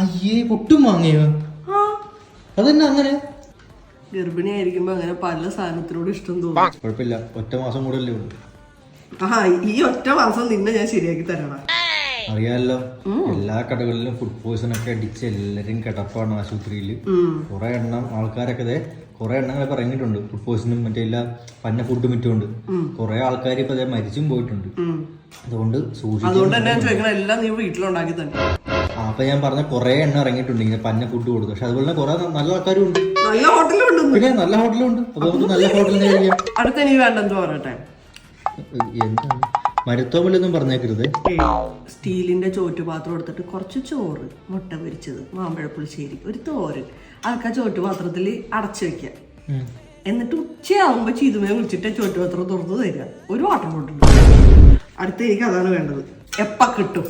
അയ്യേ പൊട്ടും വാങ്ങിയോ? അതെന്നാ അങ്ങനെ? ഗർഭിണി ആയിരിക്കുമ്പോ അങ്ങനെ പല സാധനത്തിനോട് ഇഷ്ടം തോന്നും. കുഴപ്പമില്ല, ഒറ്റ മാസം കൂടെ അല്ലേ ഉള്ളൂ. ഈ ഒറ്റ മാസം നിന്നെ ഞാൻ ശരിയാക്കി തരണം. അറിയാലോ, എല്ലാ കടകളിലും ഫുഡ് പോയ്സൺ ഒക്കെ അടിച്ച് എല്ലാരും കിടപ്പാണ് ആശുപത്രിയിൽ. കുറെ ആൾക്കാരൊക്കെ കുറെ എണ്ണങ്ങളൊക്കെ ഇറങ്ങിയിട്ടുണ്ട്. ഫുഡ് പോയ്സണും മറ്റേ എല്ലാ പന്ന ഫുഡ് മിറ്റുണ്ട്. കുറെ ആൾക്കാർ ഇപ്പൊ മരിച്ചും പോയിട്ടുണ്ട്. അതുകൊണ്ട് എല്ലാം നീ വീട്ടിലുണ്ടാക്കി തന്നെ. അപ്പൊ ഞാൻ പറഞ്ഞ കുറെ എണ്ണം ഇറങ്ങിയിട്ടുണ്ട് ഇങ്ങനെ പന്ന ഫുഡ് കൊടുത്തു. പക്ഷെ അതുപോലെ കുറെ നല്ല ആൾക്കാരും ഉണ്ട്, നല്ല ഹോട്ടലുണ്ട്. പിന്നെ നല്ല ഹോട്ടലുണ്ട്. അപ്പൊ നമുക്ക് നല്ല ഹോട്ടലിൽ കഴിക്കാം. അടുത്ത നീ വേണ്ടെന്ന് പറയട്ടെ. എന്താണ് മരുത്തോമല്ലൊന്നും പറഞ്ഞേക്കരുത്. സ്റ്റീലിന്റെ ചോറ്റുപാത്രം എടുത്തിട്ട് കുറച്ച് ചോറ്, മുട്ട പൊരിച്ചത്, മാമ്പഴപ്പുളിശ്ശേരി, ഒരു തോരൻ അതൊക്കെ ചോറ്റുപാത്രത്തിൽ അടച്ചു വെക്കുക. എന്നിട്ട് ഉച്ചയാവുമ്പോ ചീതുമേ വിളിച്ചിട്ട് ചോറ്റുപാത്രം തുറന്നു തരിക. ഒരു വാട്ടർ ബോട്ടിൽ. അടുത്ത എനിക്ക് അതാണ് വേണ്ടത്. എപ്പ കിട്ടും?